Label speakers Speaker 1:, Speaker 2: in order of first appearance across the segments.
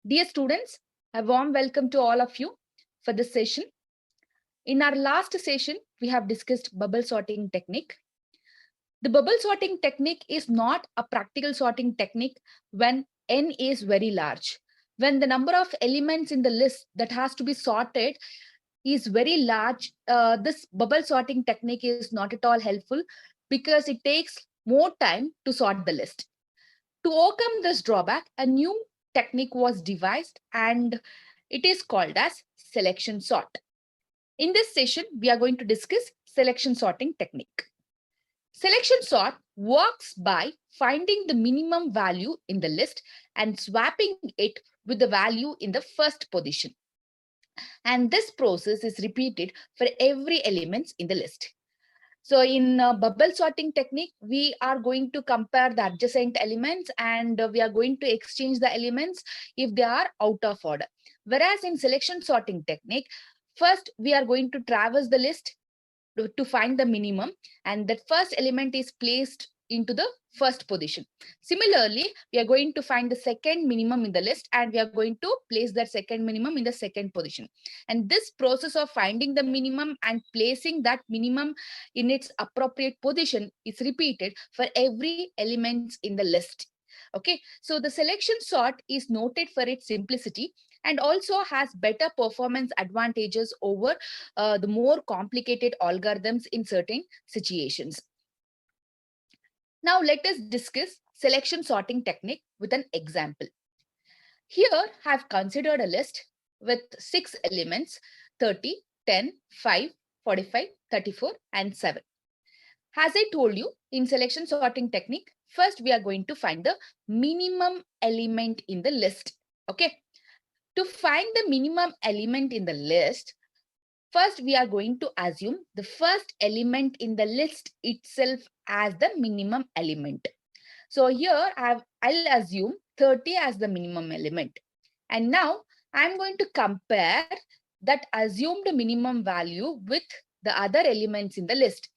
Speaker 1: Dear students, a warm welcome to all of you for this session. In our last session, we have discussed bubble sorting technique. The bubble sorting technique is not a practical sorting technique when n is very large. When the number of elements in the list that has to be sorted is very large, this bubble sorting technique is not at all helpful because it takes more time to sort the list. To overcome this drawback, a new technique was devised and it is called as selection sort. In this session, we are going to discuss selection sorting technique. Selection sort works by finding the minimum value in the list and swapping it with the value in the first position. And this process is repeated for every element in the list. So in bubble sorting technique, we are going to compare the adjacent elements and we are going to exchange the elements if they are out of order. Whereas in selection sorting technique, first we are going to traverse the list to find the minimum, and that first element is placed into the first position. Similarly, we are going to find the second minimum in the list and we are going to place that second minimum in the second position. And this process of finding the minimum and placing that minimum in its appropriate position is repeated for every element in the list. Okay, so the selection sort is noted for its simplicity and also has better performance advantages over the more complicated algorithms in certain situations. Now let us discuss selection sorting technique with an example. Here I have considered a list with 6 elements: 30, 10, 5, 45, 34 and 7. As I told you, in selection sorting technique, first we are going to find the minimum element in the list. Okay. To find the minimum element in the list, first we are going to assume the first element in the list itself as the minimum element. So here I'll assume 30 as the minimum element. And now I'm going to compare that assumed minimum value with the other elements in the list.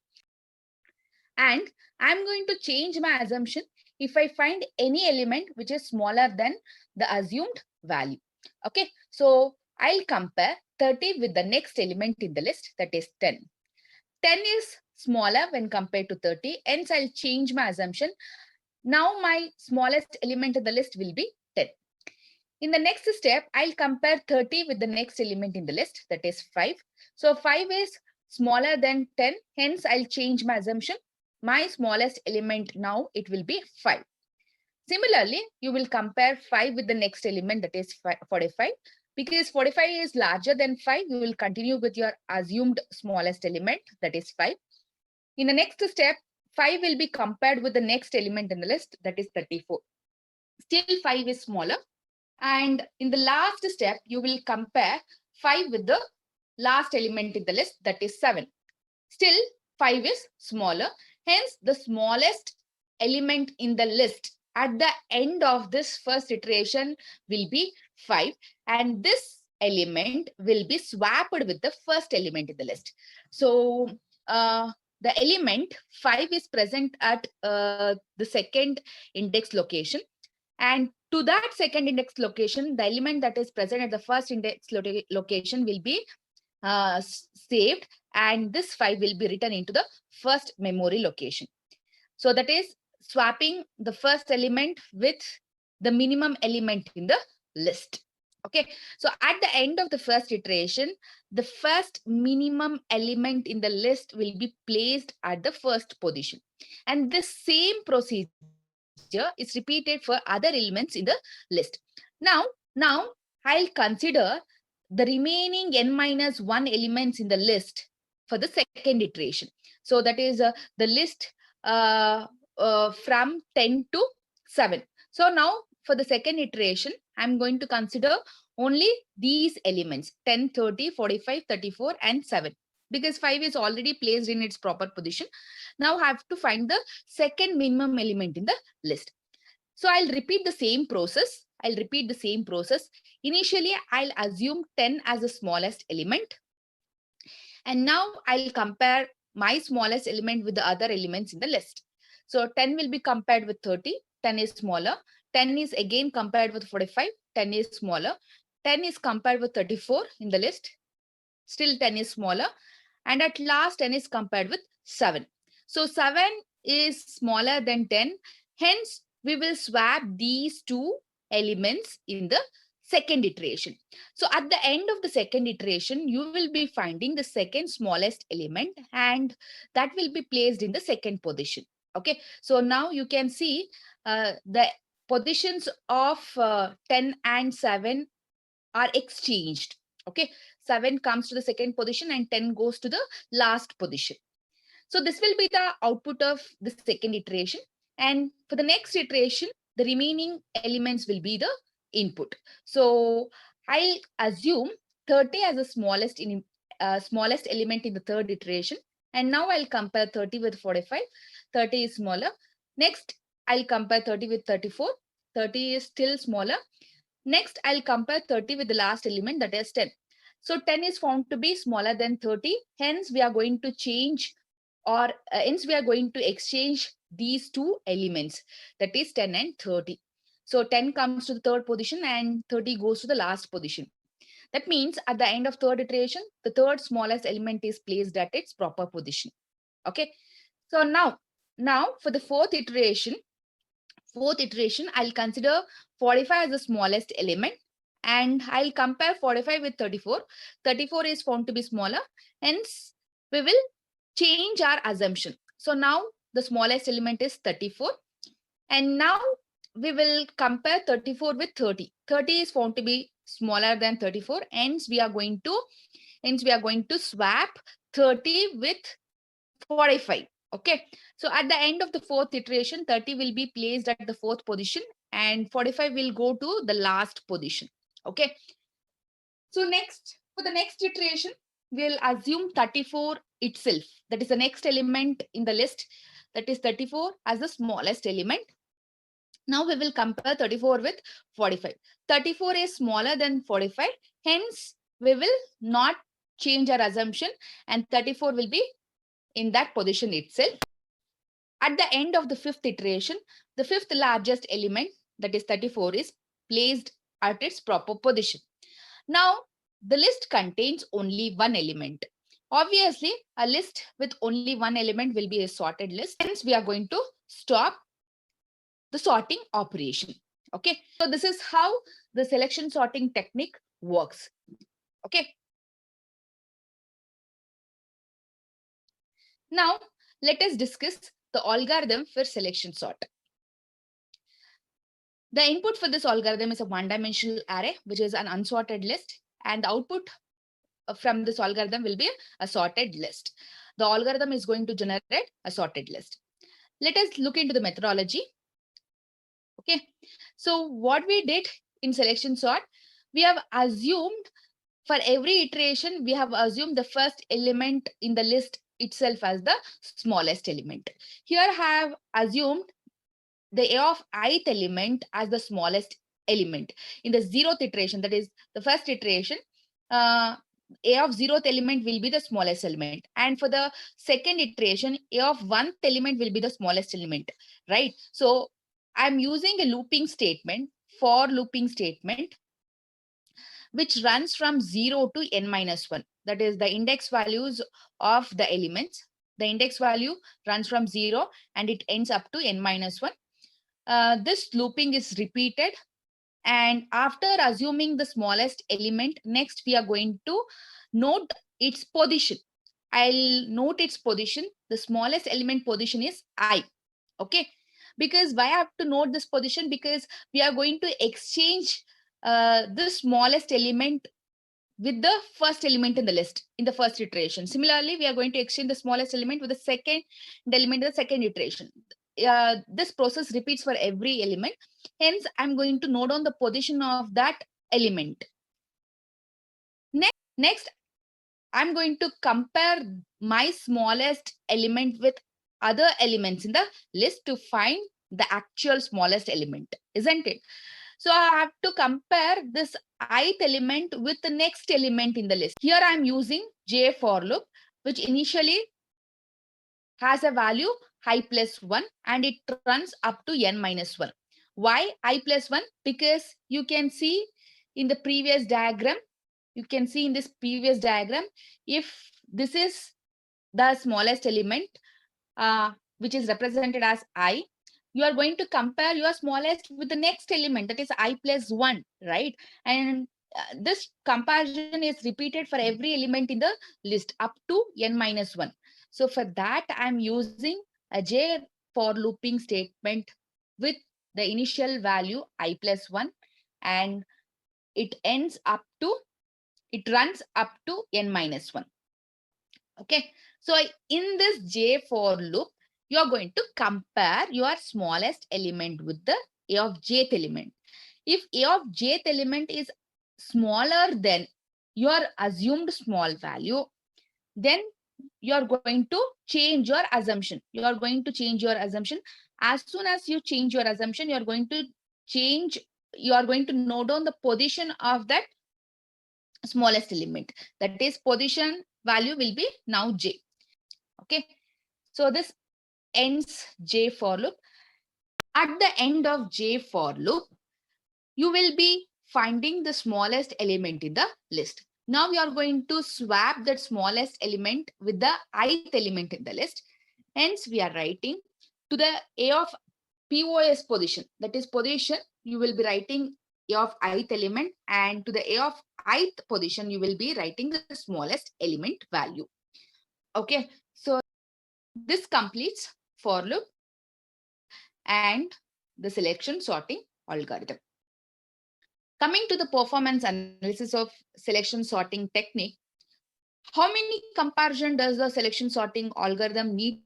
Speaker 1: And I'm going to change my assumption if I find any element which is smaller than the assumed value. Okay, so I'll compare 30 with the next element in the list, that is 10. 10 is smaller when compared to 30, hence I'll change my assumption. Now my smallest element in the list will be 10. In the next step, I'll compare 30 with the next element in the list, that is 5. So 5 is smaller than 10, hence I'll change my assumption. My smallest element now, it will be 5. Similarly, you will compare 5 with the next element, that is 45. Because 45 is larger than 5, you will continue with your assumed smallest element, that is 5. In the next step, 5 will be compared with the next element in the list, that is 34. Still 5 is smaller. And in the last step, you will compare 5 with the last element in the list, that is 7. Still 5 is smaller. Hence, the smallest element in the list at the end of this first iteration will be 5. And this element will be swapped with the first element in the list. So, the element 5 is present at the second index location. And to that second index location, the element that is present at the first index location will be saved, and this 5 will be written into the first memory location. So that is swapping the first element with the minimum element in the list. Okay, so at the end of the first iteration, the first minimum element in the list will be placed at the first position. And the same procedure is repeated for other elements in the list. Now I'll consider the remaining n-1 elements in the list for the second iteration. So that is the list from 10 to 7. So now for the second iteration, I'm going to consider only these elements: 10, 30, 45, 34 and 7. Because 5 is already placed in its proper position. Now I have to find the second minimum element in the list. So I'll repeat the same process. Initially, I'll assume 10 as the smallest element. And now I'll compare my smallest element with the other elements in the list. So 10 will be compared with 30. 10 is smaller. 10 is again compared with 45, 10 is smaller. 10 is compared with 34 in the list, still 10 is smaller. And at last 10 is compared with 7. So 7 is smaller than 10. Hence, we will swap these two elements in the second iteration. So at the end of the second iteration, you will be finding the second smallest element, and that will be placed in the second position. Okay, so now you can see the positions of 10 and 7 are exchanged. Okay, 7 comes to the second position and 10 goes to the last position. So this will be the output of the second iteration. And for the next iteration, the remaining elements will be the input. So I'll assume 30 as the smallest element in the third iteration. And now I'll compare 30 with 45. 30 is smaller. Next, I'll compare 30 with 34. 30 is still smaller. Next, I'll compare 30 with the last element, that is 10. So 10 is found to be smaller than 30. Hence, we are going to change or hence we are going to exchange these two elements, that is 10 and 30. So 10 comes to the third position and 30 goes to the last position. That means at the end of third iteration, the third smallest element is placed at its proper position. Okay. So now for the fourth iteration, I'll consider 45 as the smallest element, and I'll compare 45 with 34. 34 is found to be smaller. Hence, we will change our assumption. So now the smallest element is 34. And now we will compare 34 with 30. 30 is found to be smaller than 34. Hence, we are going to swap 30 with 45. Okay. So at the end of the fourth iteration, 30 will be placed at the fourth position and 45 will go to the last position. Okay. So next, for the next iteration, we'll assume 34 itself. That is the next element in the list. That is 34 as the smallest element. Now we will compare 34 with 45. 34 is smaller than 45. Hence, we will not change our assumption and 34 will be in that position itself. At the end of the fifth iteration, the fifth largest element, that is 34, is placed at its proper position. Now, the list contains only one element. Obviously, a list with only one element will be a sorted list. Hence, we are going to stop the sorting operation. Okay, so this is how the selection sorting technique works. Okay. Now, let us discuss the algorithm for selection sort. The input for this algorithm is a one-dimensional array, which is an unsorted list, and the output from this algorithm will be a sorted list. The algorithm is going to generate a sorted list. Let us look into the methodology. Okay, so what we did in selection sort, we have assumed for every iteration, we have assumed the first element in the list itself as the smallest element. Here I have assumed the A of ith element as the smallest element. In the zeroth iteration, that is the first iteration, A of zeroth element will be the smallest element. And for the second iteration, A of 1th element will be the smallest element, right? So I'm using a looping statement, for looping statement, which runs from 0 to n minus 1. That is the index values of the elements. The index value runs from 0 and it ends up to n minus 1. This looping is repeated. And after assuming the smallest element, next we are going to note its position. I'll note its position. The smallest element position is I. Okay. Because why I have to note this position? Because we are going to exchange the smallest element with the first element in the list in the first iteration. Similarly, we are going to exchange the smallest element with the second element in the second iteration. This process repeats for every element. Hence, I'm going to note on the position of that element. Next, I'm going to compare my smallest element with other elements in the list to find the actual smallest element, isn't it? So I have to compare this ith element with the next element in the list. Here I'm using J for loop, which initially has a value I plus 1 and it runs up to n minus 1. Why I plus 1? Because you can see in the previous diagram, if this is the smallest element, which is represented as I, you are going to compare your smallest with the next element, that is I plus 1, right? And this comparison is repeated for every element in the list up to n minus 1. So for that, I'm using a J for looping statement with the initial value I plus 1, and it runs up to n minus 1. Okay, so in this J for loop, you are going to compare your smallest element with the A of jth element. If A of jth element is smaller than your assumed small value, then you are going to change your assumption. As soon as you change your assumption, you are going to note down the position of that smallest element. That is, position value will be now J. Okay, so this ends J for loop. At the end of J for loop, you will be finding the smallest element in the list. Now you are going to swap that smallest element with the ith element in the list. Hence, we are writing to the A of POS position. That is position, you will be writing A of ith element, and to the A of ith position, you will be writing the smallest element value. Okay, so this completes for loop and the selection sorting algorithm. Coming to the performance analysis of selection sorting technique, how many comparison does the selection sorting algorithm need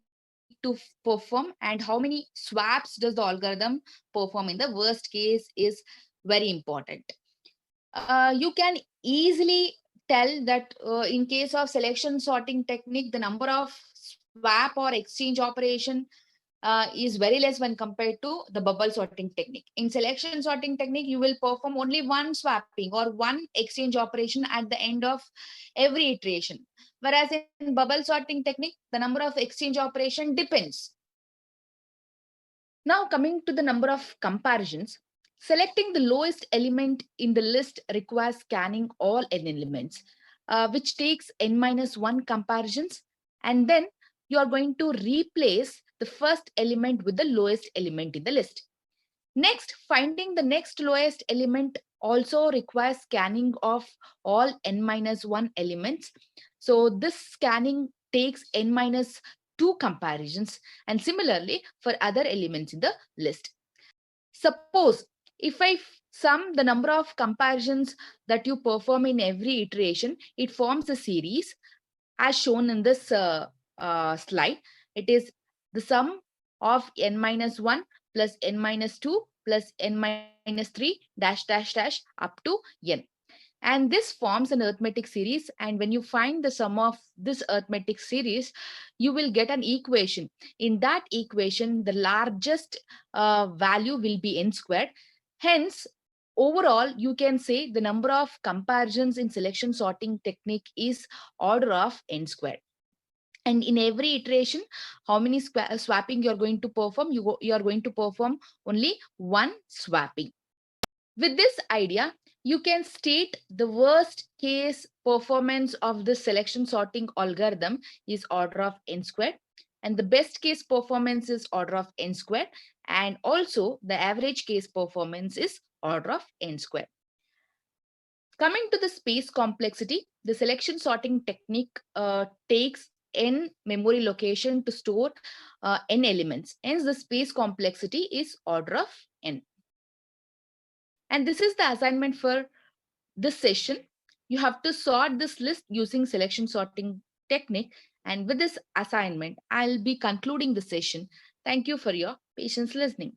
Speaker 1: to perform, and how many swaps does the algorithm perform in the worst case is very important. You can easily tell that in case of selection sorting technique, the number of swap or exchange operation is very less when compared to the bubble sorting technique. In selection sorting technique, you will perform only one swapping or one exchange operation at the end of every iteration. Whereas in bubble sorting technique, the number of exchange operation depends. Now coming to the number of comparisons, selecting the lowest element in the list requires scanning all n elements, which takes n minus 1 comparisons, and then you are going to replace the first element with the lowest element in the list. Next, finding the next lowest element also requires scanning of all n minus 1 elements. So this scanning takes n minus 2 comparisons, and similarly for other elements in the list. Suppose if I sum the number of comparisons that you perform in every iteration, it forms a series as shown in this slide. It is the sum of n minus 1 plus n minus 2 plus n minus 3 dash dash dash up to n. And this forms an arithmetic series. And when you find the sum of this arithmetic series, you will get an equation. In that equation, the largest value will be n squared. Hence, overall, you can say the number of comparisons in selection sorting technique is order of n squared. And in every iteration, how many swapping you're going to perform? You are going to perform only one swapping. With this idea, you can state the worst case performance of the selection sorting algorithm is order of n squared, and the best case performance is order of n squared, and also the average case performance is order of n squared. Coming to the space complexity, the selection sorting technique takes n memory location to store n elements. Hence, the space complexity is order of n. And this is the assignment for this session. You have to sort this list using selection sorting technique. And with this assignment, I'll be concluding the session. Thank you for your patience listening.